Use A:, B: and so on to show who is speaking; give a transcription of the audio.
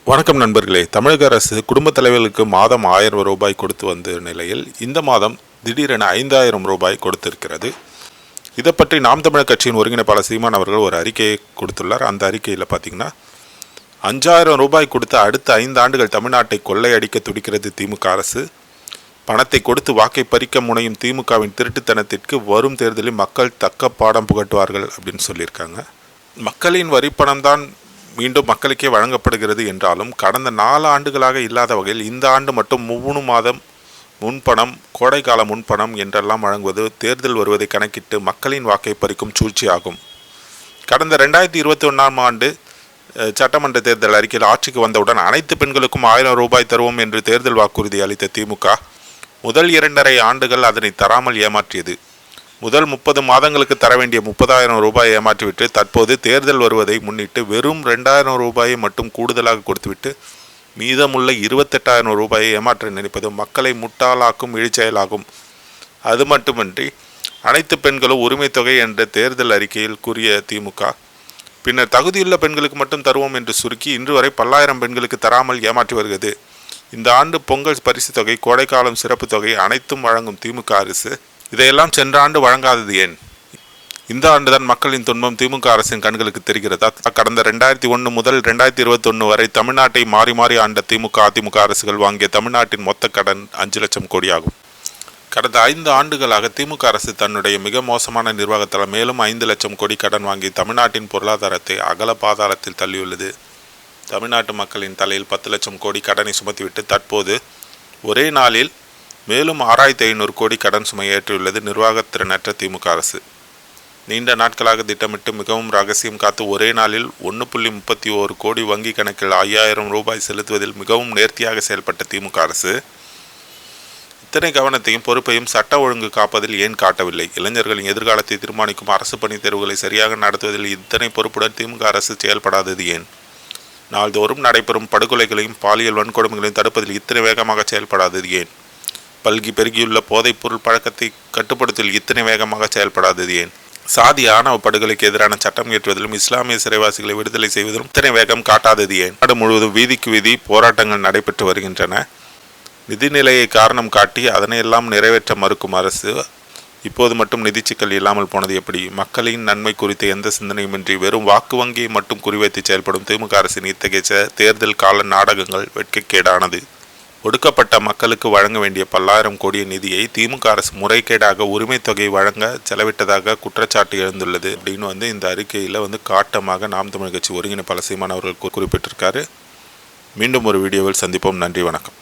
A: வணக்கம் நண்பர்களே. தமிழக அரசு குடும்பத் தலைவர்களுக்கு மாதம் 1000 ரூபாய் கொடுத்து வந்த நிலையில் இந்த மாதம் திடீரென 5000 ரூபாய் கொடுத்திருக்கிறது. இதை பற்றி நாம் தமிழர் கட்சியின் ஒருங்கிணைப்பாளர் சீமான் அவர்கள் ஒரு அறிக்கையை கொடுத்துள்ளார். அந்த அறிக்கையில் பார்த்தீங்கன்னா 5000 ரூபாய் கொடுத்து அடுத்த 5 ஆண்டுகள் தமிழ்நாட்டை கொள்ளையடிக்க துடிக்கிறது திமுக அரசு. பணத்தை கொடுத்து வாக்கை பறிக்க முனையும் திமுகவின் திருட்டுத்தனத்திற்கு வரும் தேர்தலில் மக்கள் தக்க பாடம் புகட்டுவார்கள் அப்படின்னு சொல்லியிருக்காங்க. மக்களின் வரிப்பணம்தான் மீண்டும் மக்களுக்கே வழங்கப்படுகிறது என்றாலும் கடந்த 4 ஆண்டுகளாக இல்லாத வகையில் இந்த ஆண்டு மட்டும் 3 மாதம் முன்பணம், கோடைக்கால முன்பணம் என்றெல்லாம் வழங்குவது தேர்தல் வருவதை கணக்கிட்டு மக்களின் வாக்கை பறிக்கும் சூழ்ச்சியாகும். கடந்த 2021ஆம் ஆண்டு சட்டமன்ற தேர்தல் அறிக்கையில் ஆட்சிக்கு வந்தவுடன் அனைத்து பெண்களுக்கும் 1000 ரூபாய் தருவோம் என்று தேர்தல் வாக்குறுதி அளித்த திமுக முதல் 2.5 ஆண்டுகள் அதனை தராமல் ஏமாற்றியது. முதல் 30 மாதங்களுக்கு தர வேண்டிய 30,000 ரூபாயை ஏமாற்றிவிட்டு தற்போது தேர்தல் வருவதை முன்னிட்டு வெறும் 2,000 ரூபாயை மட்டும் கூடுதலாக கொடுத்துவிட்டு மீதமுள்ள 28,000 ரூபாயை ஏமாற்ற நினைப்பது மக்களை முட்டாளாக்கும் இழிச்செயலாகும். அது மட்டுமின்றி அனைத்து பெண்களும் உரிமை தொகை என்ற தேர்தல் அறிக்கையில் கூறிய திமுக பின்னர் தகுதியுள்ள பெண்களுக்கு மட்டும் தருவோம் என்று சுருக்கி இன்று வரை பல்லாயிரம் பெண்களுக்கு தராமல் ஏமாற்றி வருகிறது. இந்த ஆண்டு பொங்கல் பரிசு தொகை, கோடைக்காலம் சிறப்பு தொகை அனைத்தும் வழங்கும் திமுக அரசு இதையெல்லாம் சென்ற ஆண்டு வழங்காதது ஏன்? இந்த ஆண்டுதான் மக்களின் துன்பம் திமுக அரசின் கண்களுக்கு தெரிகிறதா? கடந்த 2001 முதல் 2021 வரை தமிழ்நாட்டை மாறி மாறி ஆண்ட திமுக, அதிமுக அரசுகள் வாங்கிய தமிழ்நாட்டின் மொத்த கடன் 5 லட்சம் கோடி ஆகும். கடந்த 5 ஆண்டுகளாக திமுக அரசு தன்னுடைய மிக மோசமான நிர்வாகத்தால் மேலும் 5 லட்சம் கோடி கடன் வாங்கி தமிழ்நாட்டின் பொருளாதாரத்தை அகல பாதாளத்தில் தள்ளியுள்ளது. தமிழ்நாட்டு மக்களின் தலையில் 10 லட்சம் கோடி கடனை சுமத்திவிட்டு தற்போது ஒரே நாளில் மேலும் 6500 கோடி கடன் சுமை ஏற்றியுள்ளது நிர்வாகத்திறனற்ற திமுக அரசு. நீண்ட நாட்களாக திட்டமிட்டு மிகவும் ரகசியம் காத்து ஒரே நாளில் 1.31 கோடி வங்கி கணக்கில் 5000 ரூபாய் செலுத்துவதில் மிகவும் நேர்த்தியாக செயல்பட்ட திமுக அரசு இத்தனை கவனத்தையும் பொறுப்பையும் சட்ட ஒழுங்கு காப்பதில் ஏன் காட்டவில்லை? இளைஞர்களின் எதிர்காலத்தை தீர்மானிக்கும் அரசு பணி தேர்வுகளை சரியாக நடத்துவதில் இத்தனை பொறுப்புடன் திமுக அரசு செயல்படாதது ஏன்? நாள்தோறும் நடைபெறும் படுகொலைகளையும் பாலியல் வன்கொடுமைகளையும் தடுப்பதில் இத்தனை வேகமாக செயல்படாதது ஏன்? பல்கி பெருகியுள்ள போதைப் பொருள் பழக்கத்தை கட்டுப்படுத்தல் இத்தனை வேகமாக செயல்படாதது ஏன்? சாதி ஆணவ படுகொலைக்கு எதிரான சட்டம் இயற்றுவதிலும் இஸ்லாமிய சிறைவாசிகளை விடுதலை செய்வதிலும் இத்தனை வேகம் காட்டாதது ஏன்? நாடு முழுவதும் வீதிக்கு வீதி போராட்டங்கள் நடைபெற்று வருகின்றன. நிதிநிலையை காரணம் காட்டி அதனையெல்லாம் நிறைவேற்ற மறுக்கும் அரசு இப்போது மட்டும் நிதி சிக்கல் இல்லாமல் போனது எப்படி? மக்களின் நன்மை குறித்த எந்த சிந்தனையுமின்றி வெறும் வாக்கு வங்கியை மட்டும் குறிவைத்து செயல்படும் திமுக அரசின் இத்தகைய தேர்தல் கால நாடகங்கள் வெட்கக்கேடானது. ஒடுக்கப்பட்ட மக்களுக்கு வழங்க வேண்டிய பல்லாயிரம் கோடி நிதியை திமுக அரசு முறைகேடாக உரிமை தொகை வழங்க செலவிட்டதாக குற்றச்சாட்டு எழுந்துள்ளது அப்படின்னு இந்த அறிக்கையில் காட்டமாக நாம் தமிழர் கட்சி ஒருங்கிணைப்பாளர் சீமான் அவர்கள் குறிப்பிட்டிருக்காரு. மீண்டும் ஒரு வீடியோவில் சந்திப்போம். நன்றி, வணக்கம்.